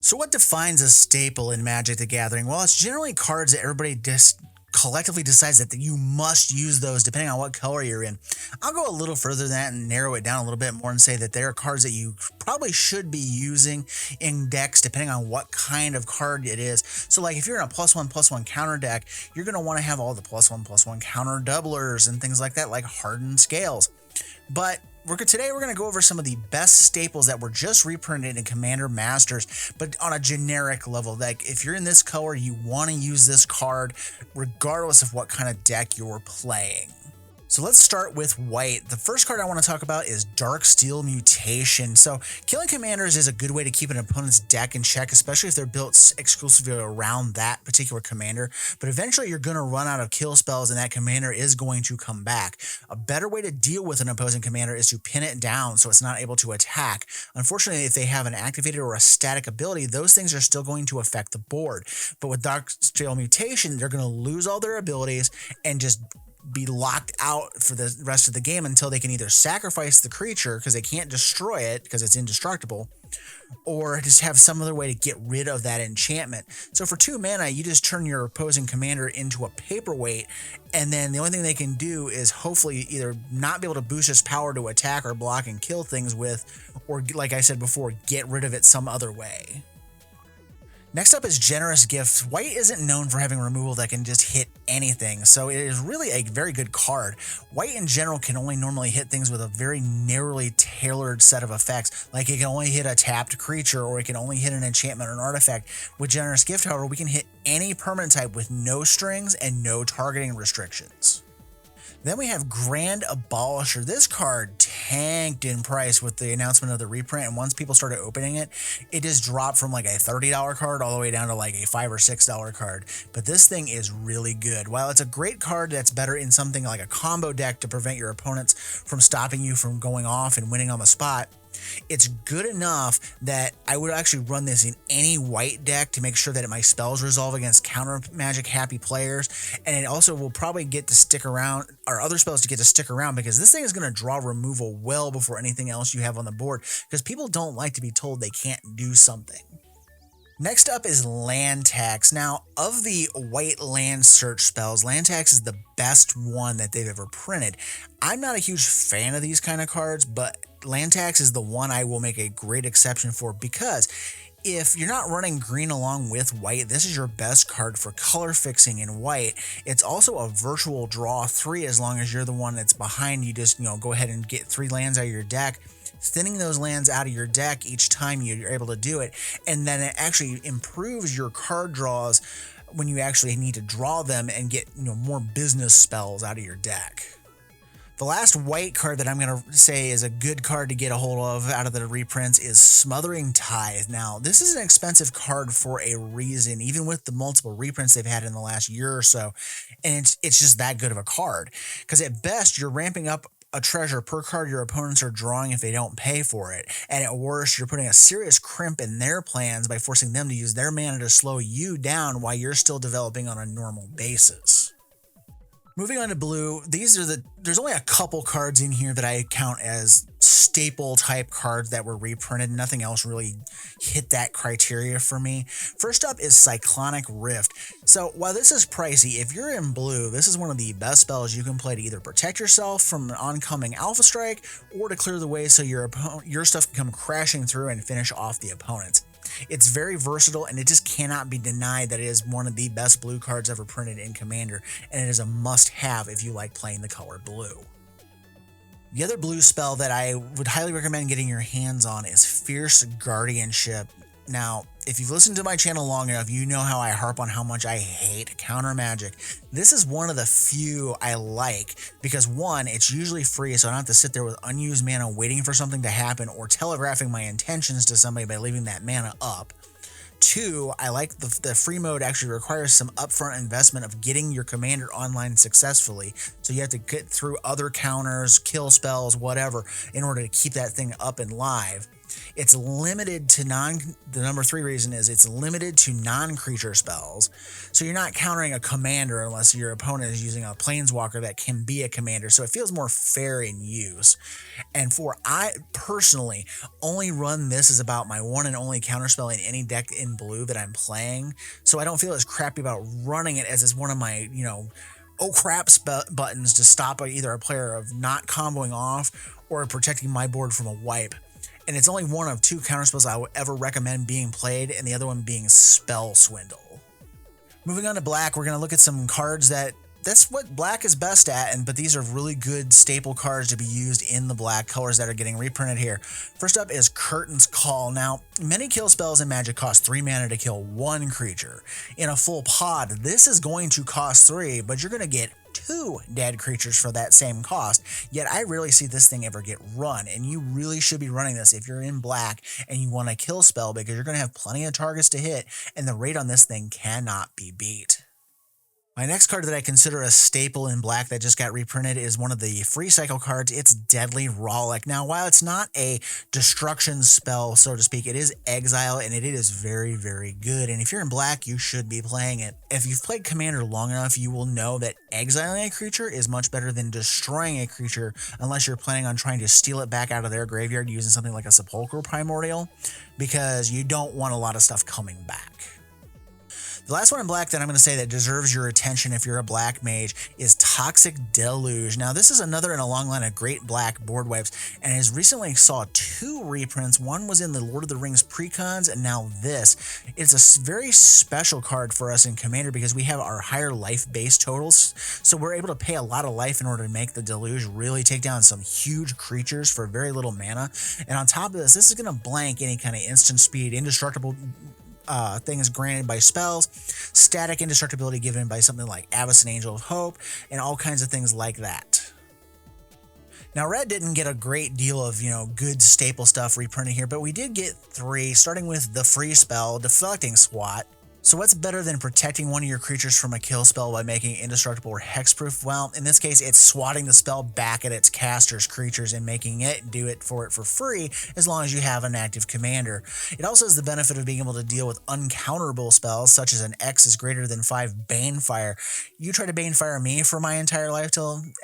So what defines a staple in Magic the Gathering? Well, it's generally cards that everybody just collectively decides that you must use those depending on what color you're in. I'll go a little further than that and narrow it down a little bit more and say that there are cards that you probably should be using in decks depending on what kind of card it is. So like if you're in a +1/+1 counter deck, you're going to want to have all the +1/+1 counter doublers and things like that, like hardened scales. But today we're going to go over some of the best staples that were just reprinted in Commander Masters, but on a generic level. Like if you're in this color, you want to use this card regardless of what kind of deck you're playing. So let's start with white. The first card I want to talk about is Darksteel Mutation. So killing commanders is a good way to keep an opponent's deck in check, especially if they're built exclusively around that particular commander. But eventually you're going to run out of kill spells and that commander is going to come back. A better way to deal with an opposing commander is to pin it down so it's not able to attack. Unfortunately, if they have an activated or a static ability, those things are still going to affect the board. But with Darksteel Mutation, they're going to lose all their abilities and just be locked out for the rest of the game until they can either sacrifice the creature because they can't destroy it because it's indestructible, or just have some other way to get rid of that enchantment. So for 2 mana, you just turn your opposing commander into a paperweight, and then the only thing they can do is hopefully either not be able to boost its power to attack or block and kill things with, or like I said before, get rid of it some other way. Next up is Generous Gift. White isn't known for having removal that can just hit anything, so it is really a very good card. White in general can only normally hit things with a very narrowly tailored set of effects, like it can only hit a tapped creature or it can only hit an enchantment or an artifact. With Generous Gift, however, we can hit any permanent type with no strings and no targeting restrictions. Then we have Grand Abolisher. This card tanked in price with the announcement of the reprint, and once people started opening it, it just dropped from like a $30 card all the way down to like a $5 or $6 card. But this thing is really good. While it's a great card that's better in something like a combo deck to prevent your opponents from stopping you from going off and winning on the spot, it's good enough that I would actually run this in any white deck to make sure that my spells resolve against counter magic happy players, and it also will probably get to stick around, or other spells to get to stick around, because this thing is going to draw removal well before anything else you have on the board, because people don't like to be told they can't do something. Next up is Land Tax. Now, of the white land search spells, Land Tax is the best one that they've ever printed. I'm not a huge fan of these kind of cards, but Land Tax is the one I will make a great exception for, because if you're not running green along with white, this is your best card for color fixing in white. It's also a virtual draw 3 as long as you're the one that's behind. You just, go ahead and get 3 lands out of your deck, thinning those lands out of your deck each time you're able to do it, and then it actually improves your card draws when you actually need to draw them and get more business spells out of your deck. The last white card that I'm going to say is a good card to get a hold of out of the reprints is Smothering Tithe. Now, this is an expensive card for a reason, even with the multiple reprints they've had in the last year or so, and it's just that good of a card, because at best, you're ramping up a treasure per card your opponents are drawing if they don't pay for it, and at worst, you're putting a serious crimp in their plans by forcing them to use their mana to slow you down while you're still developing on a normal basis. Moving on to blue, there's only a couple cards in here that I count as staple type cards that were reprinted. Nothing else really hit that criteria for me. First up is Cyclonic Rift. So while this is pricey, if you're in blue, this is one of the best spells you can play to either protect yourself from an oncoming Alpha Strike or to clear the way so your stuff can come crashing through and finish off the opponents. It's very versatile, and it just cannot be denied that it is one of the best blue cards ever printed in Commander, and it is a must-have if you like playing the color blue. The other blue spell that I would highly recommend getting your hands on is Fierce Guardianship. Now, if you've listened to my channel long enough, you know how I harp on how much I hate counter magic. This is one of the few I like because, one, it's usually free, so I don't have to sit there with unused mana waiting for something to happen or telegraphing my intentions to somebody by leaving that mana up. 2, I like the free mode actually requires some upfront investment of getting your commander online successfully, so you have to get through other counters, kill spells, whatever, in order to keep that thing up and live. It's limited to the number 3 reason is it's limited to non-creature spells. So you're not countering a commander unless your opponent is using a planeswalker that can be a commander. So it feels more fair in use. And I personally only run this as about my one and only counterspell in any deck in blue that I'm playing. So I don't feel as crappy about running it as it's one of my, oh crap buttons to stop either a player of not comboing off or protecting my board from a wipe. And it's only one of 2 counterspells I would ever recommend being played, and the other one being Spell Swindle. Moving on to black, we're going to look at some cards that's what black is best at, but these are really good staple cards to be used in the black colors that are getting reprinted here. First up is Curtain's Call. Now, many kill spells in Magic cost 3 mana to kill 1 creature. In a full pod, this is going to cost 3, but you're going to get 2 dead creatures for that same cost. Yet I rarely see this thing ever get run, and you really should be running this if you're in black and you want to kill spell, because you're going to have plenty of targets to hit, and the rate on this thing cannot be beat. My next card that I consider a staple in black that just got reprinted is one of the free cycle cards. It's Deadly Rollick. Now, while it's not a destruction spell, so to speak, it is exile, and it is very, very good. And if you're in black, you should be playing it. If you've played Commander long enough, you will know that exiling a creature is much better than destroying a creature, unless you're planning on trying to steal it back out of their graveyard using something like a Sepulchral Primordial, because you don't want a lot of stuff coming back. The last one in black that I'm going to say that deserves your attention if you're a black mage is Toxic Deluge. Now, this is another in a long line of great black board wipes, and has recently saw 2 reprints. One was in the Lord of the Rings precons, and now this. It's a very special card for us in Commander because we have our higher life base totals, so we're able to pay a lot of life in order to make the Deluge really take down some huge creatures for very little mana. And on top of this is going to blank any kind of instant speed, indestructible things granted by spells, static indestructibility given by something like Avacyn Angel of Hope, and all kinds of things like that. Now, red didn't get a great deal of, good staple stuff reprinted here, but we did get 3, starting with the free spell, Deflecting Swat. So what's better than protecting one of your creatures from a kill spell by making it indestructible or hexproof? Well, in this case, it's swatting the spell back at its caster's creatures and making it do it for free as long as you have an active commander. It also has the benefit of being able to deal with uncounterable spells, such as an X is greater than 5 Banefire. You try to Banefire me for my entire life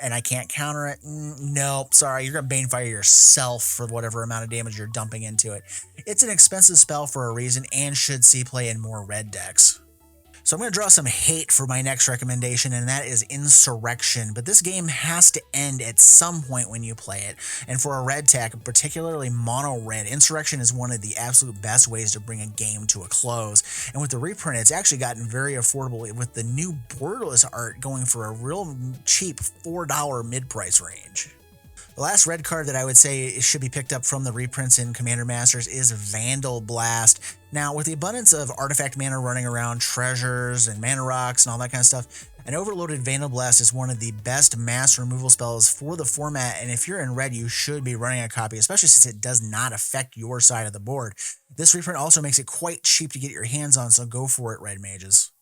and I can't counter it? Nope, sorry, you're going to Banefire yourself for whatever amount of damage you're dumping into it. It's an expensive spell for a reason and should see play in more red decks. So I'm going to draw some hate for my next recommendation, and that is Insurrection. But this game has to end at some point when you play it. And for a red tech, particularly mono red, Insurrection is one of the absolute best ways to bring a game to a close. And with the reprint, it's actually gotten very affordable with the new borderless art going for a real cheap $4 mid-price range. The last red card that I would say should be picked up from the reprints in Commander Masters is Vandal Blast. Now, with the abundance of artifact mana running around, treasures and mana rocks and all that kind of stuff, an overloaded Vandal Blast is one of the best mass removal spells for the format, and if you're in red, you should be running a copy, especially since it does not affect your side of the board. This reprint also makes it quite cheap to get your hands on, so go for it, red mages.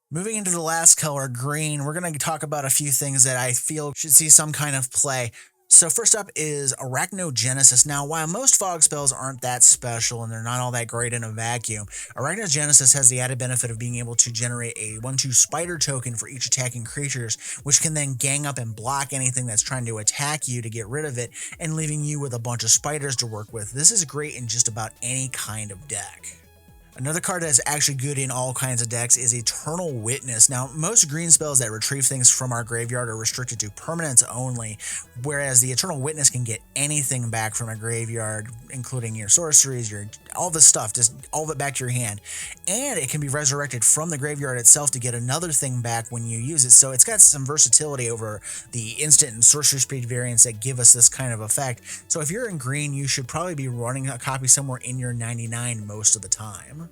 Moving into the last color, green, we're going to talk about a few things that I feel should see some kind of play. So first up is Arachnogenesis. Now, while most fog spells aren't that special and they're not all that great in a vacuum, Arachnogenesis has the added benefit of being able to generate a 1/2 spider token for each attacking creatures, which can then gang up and block anything that's trying to attack you to get rid of it, and leaving you with a bunch of spiders to work with. This is great in just about any kind of deck. Another card that's actually good in all kinds of decks is Eternal Witness. Now, most green spells that retrieve things from our graveyard are restricted to permanents only, whereas the Eternal Witness can get anything back from a graveyard, including your sorceries, all the stuff, just all of it back to your hand. And it can be resurrected from the graveyard itself to get another thing back when you use it. So it's got some versatility over the instant and sorcery speed variants that give us this kind of effect. So if you're in green, you should probably be running a copy somewhere in your 99 most of the time.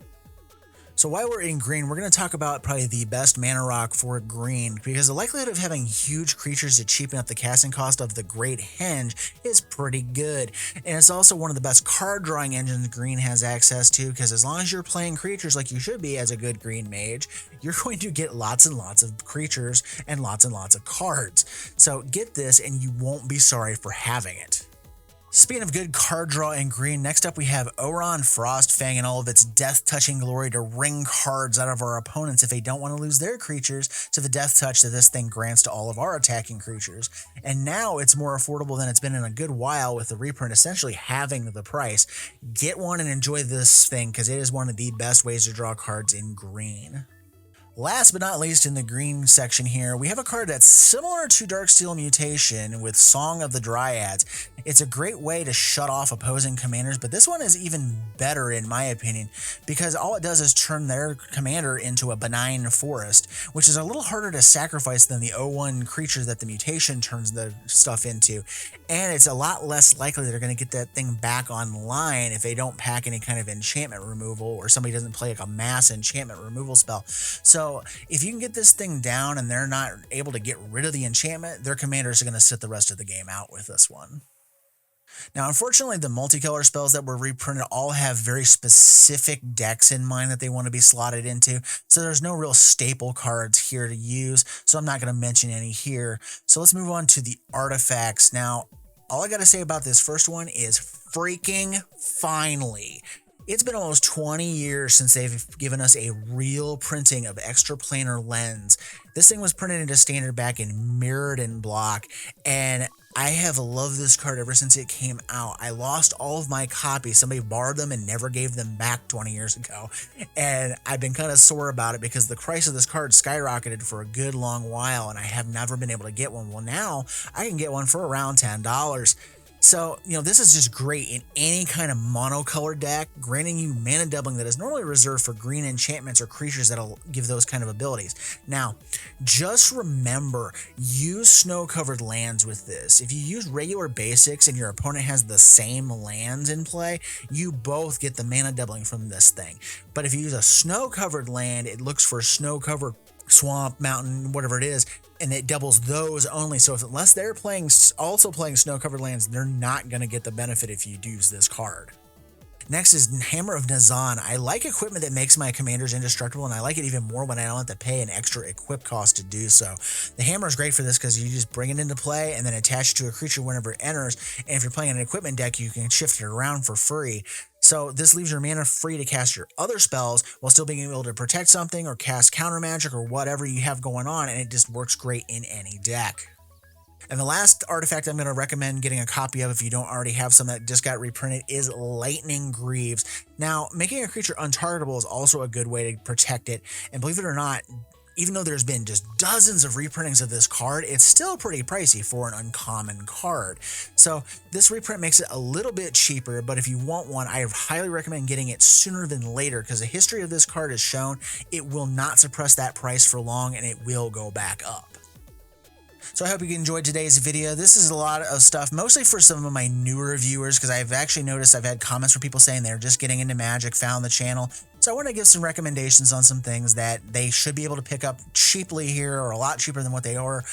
So while we're in green, we're going to talk about probably the best mana rock for green, because the likelihood of having huge creatures to cheapen up the casting cost of the Great Henge is pretty good. And it's also one of the best card drawing engines green has access to, because as long as you're playing creatures like you should be as a good green mage, you're going to get lots and lots of creatures and lots of cards. So get this and you won't be sorry for having it. Speaking of good card draw in green, next up we have Oron Frostfang in all of its death-touching glory to wring cards out of our opponents if they don't want to lose their creatures to the death touch that this thing grants to all of our attacking creatures. And now it's more affordable than it's been in a good while, with the reprint essentially halving the price. Get one and enjoy this thing, because it is one of the best ways to draw cards in green. Last but not least, in the green section here, we have a card that's similar to Darksteel Mutation with Song of the Dryads. It's a great way to shut off opposing commanders, but this one is even better in my opinion, because all it does is turn their commander into a benign forest, which is a little harder to sacrifice than the 0/1 creature that the mutation turns the stuff into, and it's a lot less likely they're going to get that thing back online if they don't pack any kind of enchantment removal, or somebody doesn't play like a mass enchantment removal spell. So if you can get this thing down and they're not able to get rid of the enchantment, their commanders are going to sit the rest of the game out with this one. Now, unfortunately, the multicolor spells that were reprinted all have very specific decks in mind that they want to be slotted into, so there's no real staple cards here to use, so I'm not going to mention any here. So let's move on to the artifacts. Now, all I got to say about this first one is freaking finally. It's been almost 20 years since they've given us a real printing of Extraplanar Lens. This thing was printed into standard back in Mirrodin block, and I have loved this card ever since it came out. I lost all of my copies. Somebody borrowed them and never gave them back 20 years ago. And I've been kind of sore about it because the price of this card skyrocketed for a good long while, and I have never been able to get one. Well, now I can get one for around $10. So, this is just great in any kind of monocolor deck, granting you mana doubling that is normally reserved for green enchantments or creatures that'll give those kind of abilities. Now, just remember, use snow-covered lands with this. If you use regular basics and your opponent has the same lands in play, you both get the mana doubling from this thing. But if you use a snow-covered land, it looks for snow-covered swamp, mountain, whatever it is, and it doubles those only. So unless they're also playing snow-covered lands, they're not going to get the benefit if you use this card. Next is Hammer of Nazan. I like equipment that makes my commanders indestructible, and I like it even more when I don't have to pay an extra equip cost to do so. The hammer is great for this because you just bring it into play and then attach it to a creature whenever it enters, and if you're playing an equipment deck, you can shift it around for free. So this leaves your mana free to cast your other spells while still being able to protect something or cast counter magic or whatever you have going on, and it just works great in any deck. And the last artifact I'm going to recommend getting a copy of if you don't already have some that just got reprinted is Lightning Greaves. Now, making a creature untargetable is also a good way to protect it, and believe it or not, even though there's been just dozens of reprintings of this card, it's still pretty pricey for an uncommon card. So this reprint makes it a little bit cheaper, but if you want one, I highly recommend getting it sooner than later, because the history of this card has shown it will not suppress that price for long, and it will go back up. So I hope you enjoyed today's video. This is a lot of stuff, mostly for some of my newer viewers, because I've actually noticed I've had comments from people saying they're just getting into Magic, found the channel. So I want to give some recommendations on some things that they should be able to pick up cheaply here, or a lot cheaper than what they are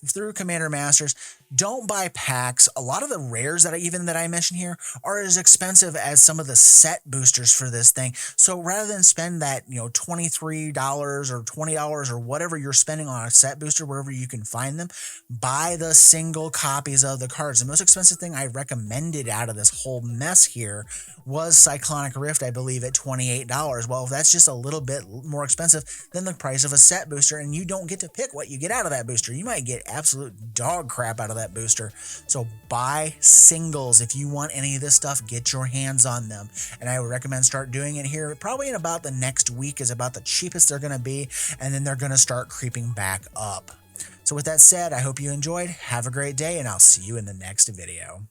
through Commander Masters. Don't buy packs. A lot of the rares that I mentioned here are as expensive as some of the set boosters for this thing. So rather than spend that, $23 or $20 or whatever you're spending on a set booster, wherever you can find them, buy the single copies of the cards. The most expensive thing I recommended out of this whole mess here was Cyclonic Rift, I believe, at $28. Well, that's just a little bit more expensive than the price of a set booster, and you don't get to pick what you get out of that booster. You might get absolute dog crap out of that booster. So buy singles. If you want any of this stuff, get your hands on them, and I would recommend start doing it here probably in about the next week is about the cheapest they're going to be, and then they're going to start creeping back up. So with that said, I hope you enjoyed. Have a great day, and I'll see you in the next video.